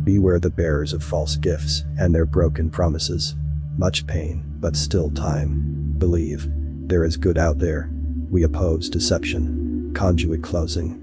Beware the bearers of false gifts and their broken promises. Much pain, but still time. Believe. There is good out there. We oppose deception. Conduit closing.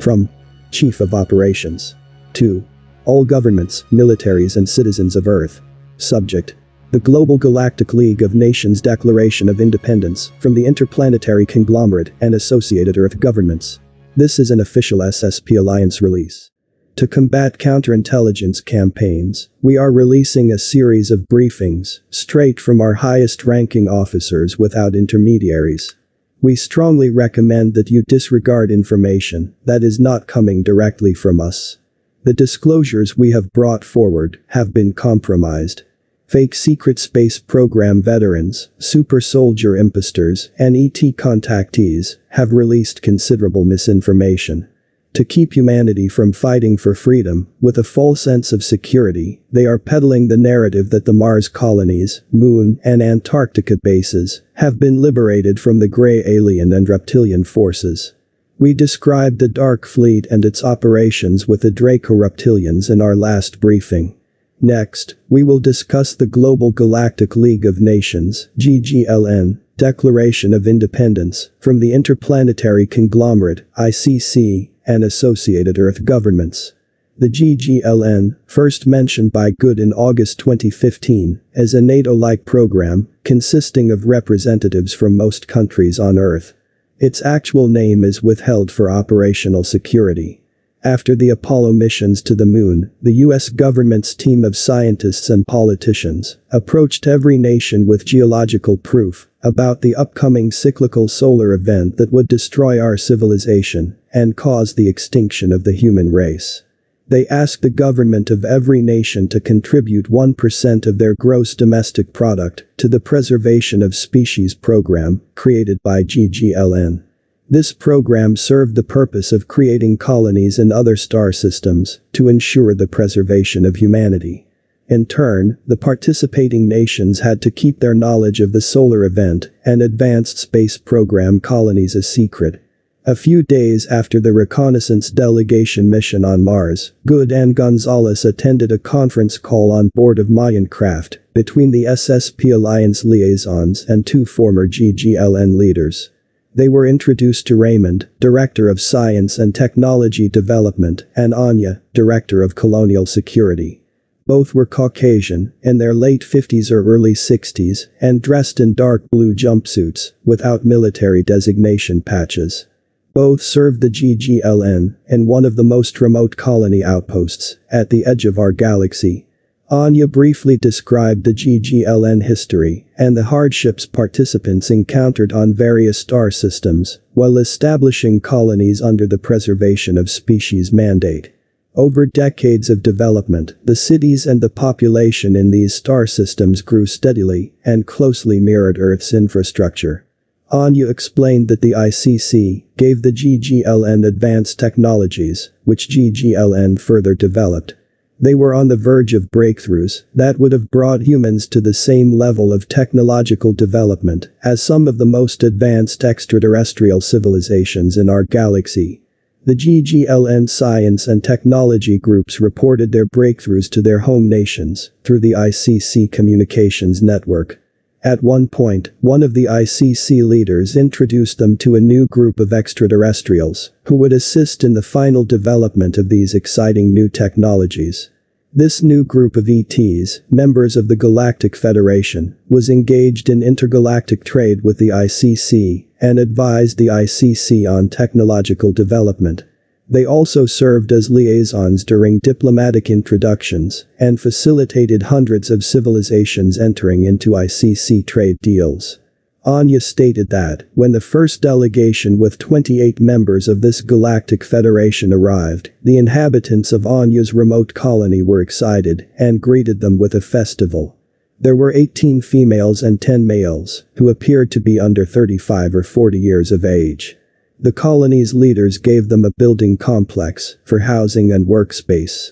From Chief of Operations to all governments, militaries and citizens of Earth. Subject: the Global Galactic League of Nations Declaration of Independence from the Interplanetary Conglomerate and Associated Earth Governments. This is an official SSP Alliance release. To combat counterintelligence campaigns, we are releasing a series of briefings straight from our highest-ranking officers without intermediaries. We strongly recommend that you disregard information that is not coming directly from us. The disclosures we have brought forward have been compromised. Fake secret space program veterans, super soldier imposters, and ET contactees have released considerable misinformation. To keep humanity from fighting for freedom, with a false sense of security, they are peddling the narrative that the Mars colonies, Moon, and Antarctica bases have been liberated from the gray alien and reptilian forces. We described the Dark Fleet and its operations with the Draco reptilians in our last briefing. Next, we will discuss the Global Galactic League of Nations, GGLN, Declaration of Independence from the Interplanetary Conglomerate, ICC, and Associated Earth Governments. The GGLN, first mentioned by Goode in August 2015, is a NATO-like program consisting of representatives from most countries on Earth. Its actual name is withheld for operational security. After the Apollo missions to the Moon, the US government's team of scientists and politicians approached every nation with geological proof about the upcoming cyclical solar event that would destroy our civilization and cause the extinction of the human race. They asked the government of every nation to contribute 1% of their gross domestic product to the Preservation of Species program created by GGLN. This program served the purpose of creating colonies in other star systems to ensure the preservation of humanity. In turn, the participating nations had to keep their knowledge of the solar event and advanced space program colonies a secret. A few days after the reconnaissance delegation mission on Mars, Goode and Gonzalez attended a conference call on board of Mayan craft between the SSP Alliance liaisons and two former GGLN leaders. They were introduced to Raymond, Director of Science and Technology Development, and Anya, Director of Colonial Security. Both were Caucasian, in their late 50s or early 60s, and dressed in dark blue jumpsuits, without military designation patches. Both served the GGLN in one of the most remote colony outposts at the edge of our galaxy. Anya briefly described the GGLN history and the hardships participants encountered on various star systems while establishing colonies under the Preservation of Species mandate. Over decades of development, the cities and the population in these star systems grew steadily and closely mirrored Earth's infrastructure. Anya explained that the ICC gave the GGLN advanced technologies, which GGLN further developed. They were on the verge of breakthroughs that would have brought humans to the same level of technological development as some of the most advanced extraterrestrial civilizations in our galaxy. The GGLN science and technology groups reported their breakthroughs to their home nations through the ICC communications network. At one point, one of the ICC leaders introduced them to a new group of extraterrestrials who would assist in the final development of these exciting new technologies. This new group of ETs, members of the Galactic Federation, was engaged in intergalactic trade with the ICC and advised the ICC on technological development. They also served as liaisons during diplomatic introductions and facilitated hundreds of civilizations entering into ICC trade deals. Anya stated that, when the first delegation with 28 members of this galactic federation arrived, the inhabitants of Anya's remote colony were excited and greeted them with a festival. There were 18 females and 10 males, who appeared to be under 35 or 40 years of age. The colony's leaders gave them a building complex for housing and workspace.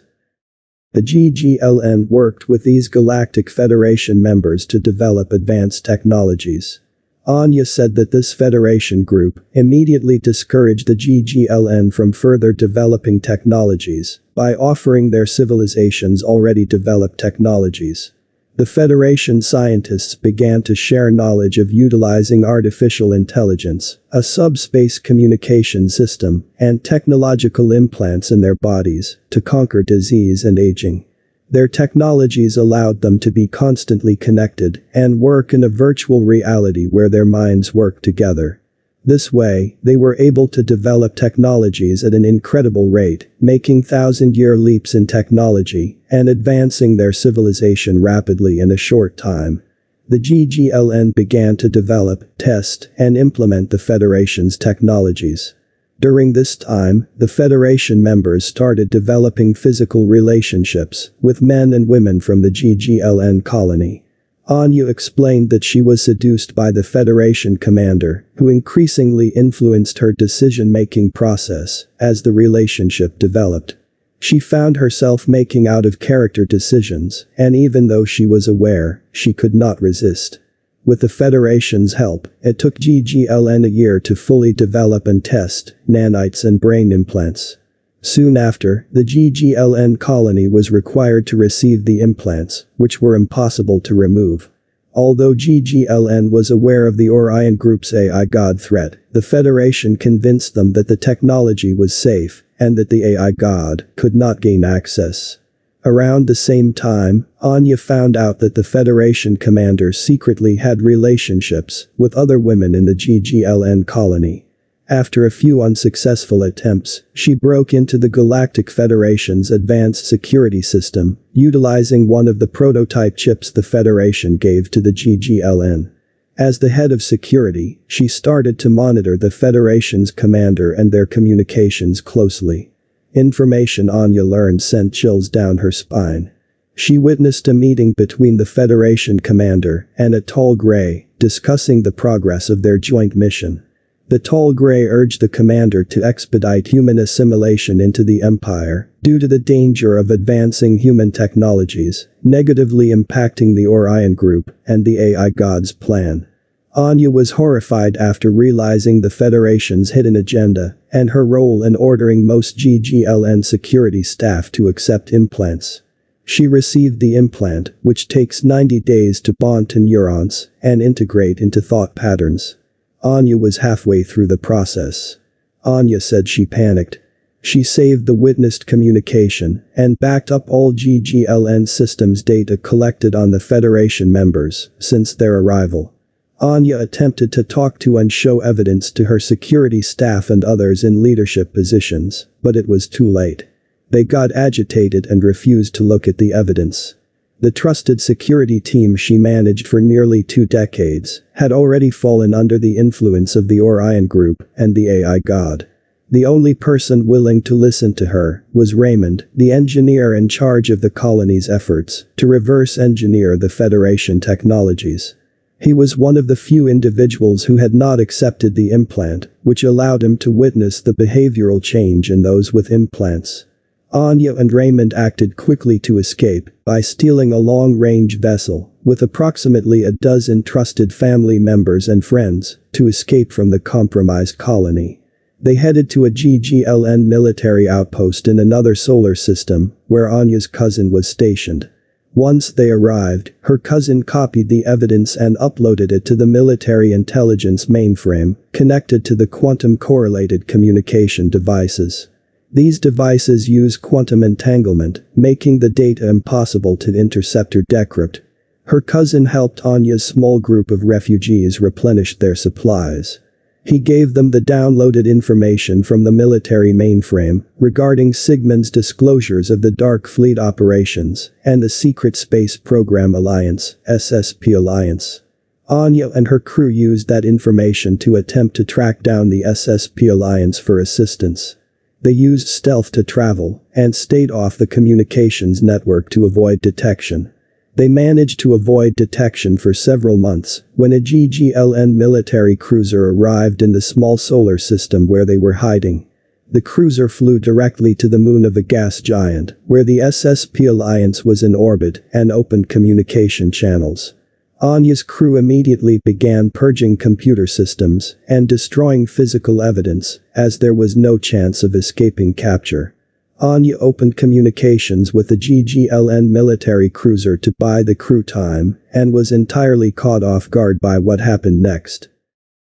The GGLN worked with these Galactic Federation members to develop advanced technologies. Anya said that this Federation group immediately discouraged the GGLN from further developing technologies by offering their civilizations already developed technologies. The Federation scientists began to share knowledge of utilizing artificial intelligence, a subspace communication system, and technological implants in their bodies to conquer disease and aging. Their technologies allowed them to be constantly connected and work in a virtual reality where their minds work together. This way, they were able to develop technologies at an incredible rate, making thousand-year leaps in technology and advancing their civilization rapidly in a short time. The GGLN began to develop, test, and implement the Federation's technologies. During this time, the Federation members started developing physical relationships with men and women from the GGLN colony. Anya explained that she was seduced by the Federation commander, who increasingly influenced her decision-making process as the relationship developed. She found herself making out-of-character decisions, and even though she was aware, she could not resist. With the Federation's help, it took GGLN a year to fully develop and test nanites and brain implants. Soon after, the GGLN colony was required to receive the implants, which were impossible to remove. Although GGLN was aware of the Orion Group's AI God threat, the Federation convinced them that the technology was safe and that the AI God could not gain access. Around the same time, Anya found out that the Federation commander secretly had relationships with other women in the GGLN colony. After a few unsuccessful attempts, she broke into the Galactic Federation's advanced security system, utilizing one of the prototype chips the Federation gave to the GGLN. As the head of security, she started to monitor the Federation's commander and their communications closely. Information Anya learned sent chills down her spine. She witnessed a meeting between the Federation commander and a tall gray, discussing the progress of their joint mission. The tall gray urged the commander to expedite human assimilation into the Empire, due to the danger of advancing human technologies, negatively impacting the Orion Group and the AI God's plan. Anya was horrified after realizing the Federation's hidden agenda and her role in ordering most GGLN security staff to accept implants. She received the implant, which takes 90 days to bond to neurons and integrate into thought patterns. Anya was halfway through the process. Anya said she panicked. She saved the witnessed communication and backed up all GGLN systems data collected on the Federation members since their arrival. Anya attempted to talk to and show evidence to her security staff and others in leadership positions, but it was too late. They got agitated and refused to look at the evidence. The trusted security team she managed for nearly 2 decades had already fallen under the influence of the Orion Group and the AI God. The only person willing to listen to her was Raymond, the engineer in charge of the colony's efforts to reverse engineer the Federation technologies. He was one of the few individuals who had not accepted the implant, which allowed him to witness the behavioral change in those with implants. Anya and Raymond acted quickly to escape by stealing a long-range vessel with approximately a dozen trusted family members and friends to escape from the compromised colony. They headed to a GGLN military outpost in another solar system where Anya's cousin was stationed. Once they arrived, her cousin copied the evidence and uploaded it to the military intelligence mainframe connected to the quantum-correlated communication devices. These devices use quantum entanglement, making the data impossible to intercept or decrypt. Her cousin helped Anya's small group of refugees replenish their supplies. He gave them the downloaded information from the military mainframe regarding Sigmund's disclosures of the Dark Fleet operations and the Secret Space Program Alliance, SSP Alliance. Anya and her crew used that information to attempt to track down the SSP Alliance for assistance. They used stealth to travel and stayed off the communications network to avoid detection. They managed to avoid detection for several months when a GGLN military cruiser arrived in the small solar system where they were hiding. The cruiser flew directly to the moon of a gas giant, where the SSP Alliance was in orbit, and opened communication channels. Anya's crew immediately began purging computer systems and destroying physical evidence, as there was no chance of escaping capture. Anya opened communications with the GGLN military cruiser to buy the crew time, and was entirely caught off guard by what happened next.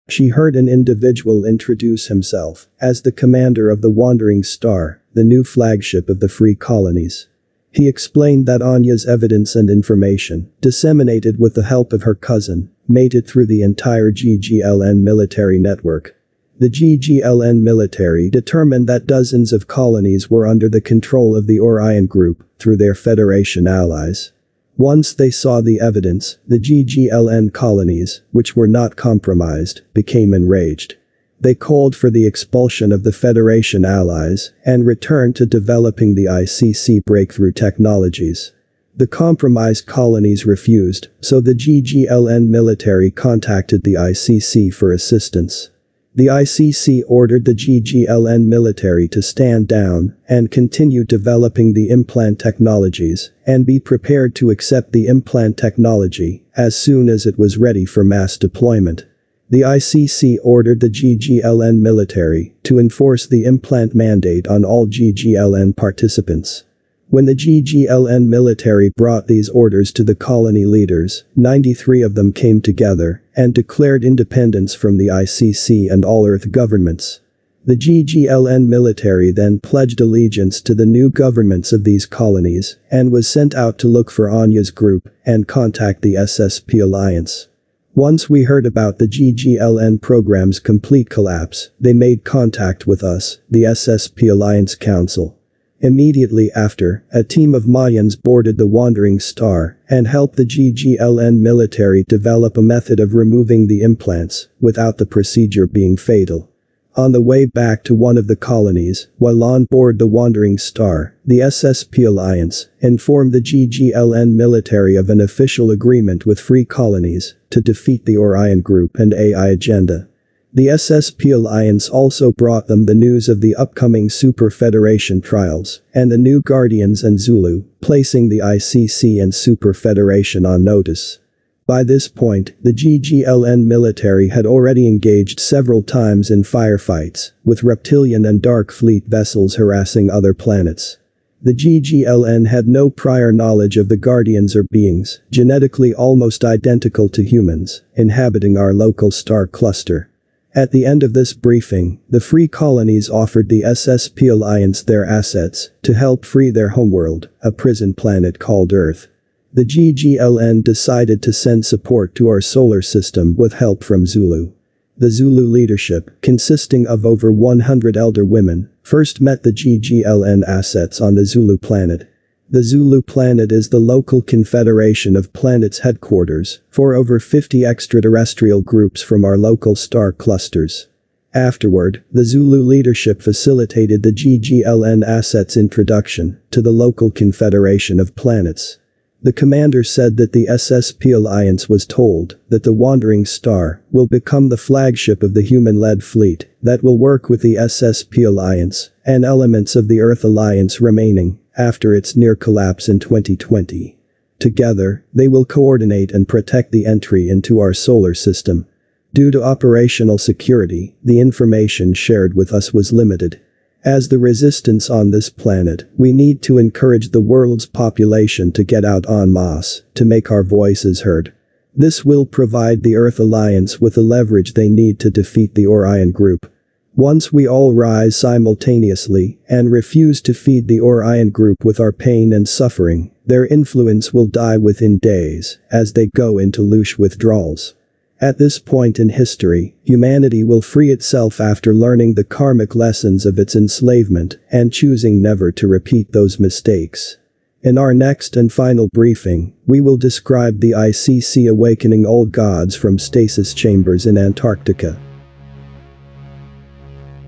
She heard an individual introduce himself as the commander of the Wandering Star, the new flagship of the Free Colonies. He explained that Anya's evidence and information, disseminated with the help of her cousin, made it through the entire GGLN military network. The GGLN military determined that dozens of colonies were under the control of the Orion group through their Federation allies. Once they saw the evidence, the GGLN colonies, which were not compromised, became enraged. They called for the expulsion of the Federation allies and returned to developing the ICC breakthrough technologies. The compromised colonies refused, so the GGLN military contacted the ICC for assistance. The ICC ordered the GGLN military to stand down and continue developing the implant technologies and be prepared to accept the implant technology as soon as it was ready for mass deployment. The ICC ordered the GGLN military to enforce the implant mandate on all GGLN participants. When the GGLN military brought these orders to the colony leaders, 93 of them came together and declared independence from the ICC and all Earth governments. The GGLN military then pledged allegiance to the new governments of these colonies and was sent out to look for Anya's group and contact the SSP Alliance. Once we heard about the GGLN program's complete collapse, they made contact with us, the SSP Alliance Council. Immediately after, a team of Mayans boarded the Wandering Star and helped the GGLN military develop a method of removing the implants without the procedure being fatal. On the way back to one of the colonies, while on board the Wandering Star, the SSP Alliance informed the GGLN military of an official agreement with Free Colonies to defeat the Orion Group and AI agenda. The SSP Alliance also brought them the news of the upcoming Super Federation trials and the new Guardians and Zulu, placing the ICC and Super Federation on notice. By this point, the GGLN military had already engaged several times in firefights, with Reptilian and Dark Fleet vessels harassing other planets. The GGLN had no prior knowledge of the Guardians or beings, genetically almost identical to humans, inhabiting our local star cluster. At the end of this briefing, the Free Colonies offered the SSP Alliance their assets to help free their homeworld, a prison planet called Earth. The GGLN decided to send support to our solar system with help from Zulu. The Zulu leadership, consisting of over 100 elder women, first met the GGLN assets on the Zulu planet. The Zulu planet is the local confederation of planets headquarters for over 50 extraterrestrial groups from our local star clusters. Afterward, the Zulu leadership facilitated the GGLN assets' introduction to the local confederation of planets. The commander said that the SSP Alliance was told that the Wandering Star will become the flagship of the human-led fleet that will work with the SSP Alliance and elements of the Earth Alliance remaining after its near collapse in 2020. Together, they will coordinate and protect the entry into our solar system. Due to operational security, the information shared with us was limited. As the resistance on this planet, we need to encourage the world's population to get out en masse to make our voices heard. This will provide the Earth Alliance with the leverage they need to defeat the Orion Group. Once we all rise simultaneously and refuse to feed the Orion Group with our pain and suffering, their influence will die within days as they go into loose withdrawals. At this point in history, humanity will free itself after learning the karmic lessons of its enslavement and choosing never to repeat those mistakes. In our next and final briefing, we will describe the ICC awakening old gods from stasis chambers in Antarctica.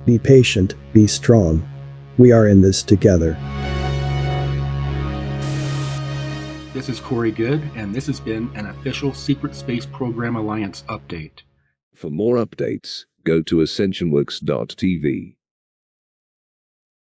Be patient, be strong. We are in this together. This is Corey Goode, and this has been an official Secret Space Program Alliance update. For more updates, go to ascensionworks.tv.